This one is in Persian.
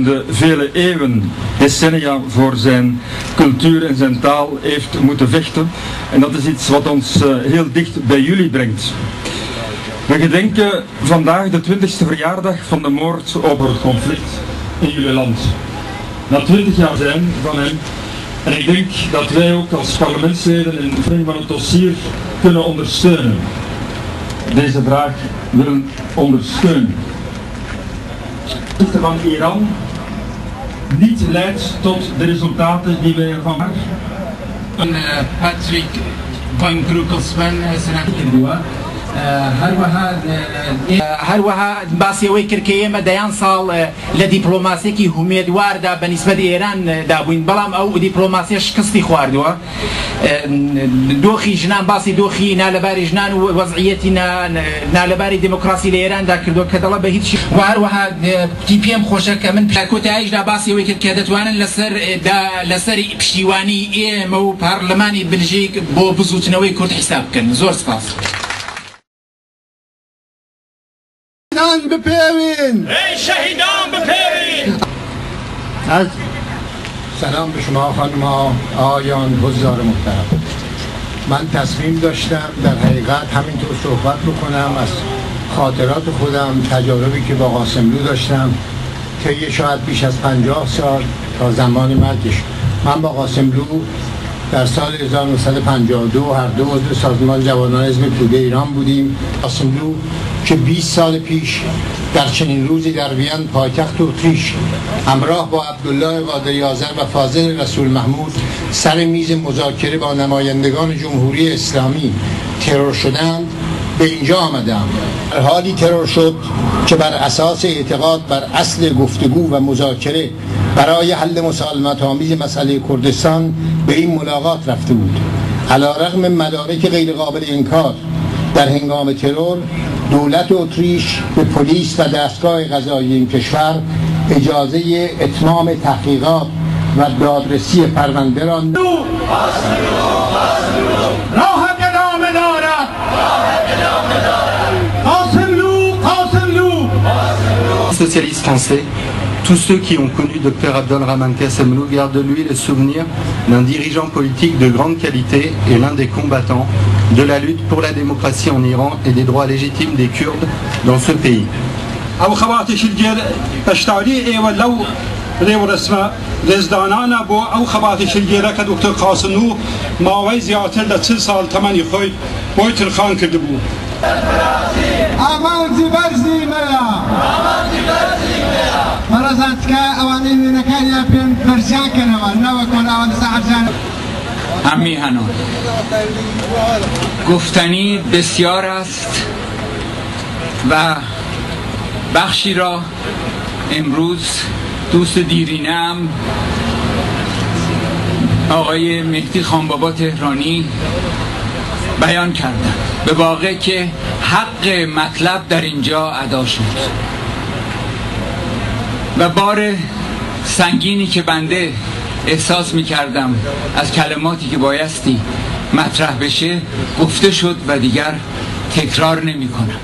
De vele eeuwen, decennia voor zijn cultuur en zijn taal heeft moeten vechten. En dat is iets wat ons heel dicht bij jullie brengt. We gedenken vandaag de 20e verjaardag van de moord op het conflict in jullie land. Na 20 jaar zijn van hem. En ik denk dat wij ook als parlementsleden in Vrienden van het Dossier kunnen ondersteunen. Deze vraag willen ondersteunen. Van Iran niet leidt tot de resultaten die wij ervan maken. Patrick van Broekelsman هروها باسی وی کرکیه مدیان سال لدیپلماسی کی همیدوار دا بنسبت ایران دا بوین بلام او دیپلماسی شکستی خواردوا دوخی جنان باسی دوخی نالباری جنان وضعیتنا نالباری دموکراسی لایران دا کردو کدلا به هیچ و هروها تیپیم خوشه که من کوت ایج دا باسی وی کرکیه دتوانن لسر پشتیوانی ایم و پارلمانی بلژیک بو بزوتنوی کرد حساب کن زور سپاس بپیوین ای شهیدان بپیوین. از سلام به شما خانم‌ها آقایان حضار محترم. من تصمیم داشتم در حقیقت همینطور صحبت بکنم از خاطرات خودم، تجاربی که با قاسملو داشتم طی شاید بیش از 50 سال تا زمان مرگش. من با قاسملو در سال 1952 هر دو عضو سازمان جوانان حزب توده ایران بودیم. قاسملو که 20 سال پیش در چنین روزی در وین پایتخت اتریش همراه با عبدالله قادری آذر و فاضل رسول محمود سر میز مذاکره با نمایندگان جمهوری اسلامی ترور شدند به اینجا آمدم. در حالی ترور شد که بر اساس اعتقاد بر اصل گفتگو و مذاکره برای حل مسالمت آمیز مسئله کردستان به این ملاقات رفته بود. علیرغم مدارک غیر قابل انکار در هنگام ترور دولت اتریش به پلیس و دستگاه قضایی این کشور اجازه اتمام تحقیقات و دادرسی پرونده را Socialistes français, tous ceux qui ont connu Dr Abdelrahman Kassemlou gardent de lui le souvenir d'un dirigeant politique de grande qualité et l'un des combattants de la lutte pour la démocratie en Iran et des droits légitimes des Kurdes dans ce pays. ریو رسمه رزدانانه با او خبات شلگیره که دکتر قاسملو ماوی زیادتر در 40 سال تمنی خوی بای ترخان کرده بود. آمان زیبرزی مرا زد که اوانی نکن یا پین پرشان کنه نو کن اوان ساعتان هم میهنان گفتنی بسیار است و بخشی را امروز دوست دیرینم آقای مهدی خانبابا تهرانی بیان کردن به واقع که حق مطلب در اینجا ادا شد و بار سنگینی که بنده احساس می کردم از کلماتی که بایستی مطرح بشه گفته شد و دیگر تکرار نمی کنم.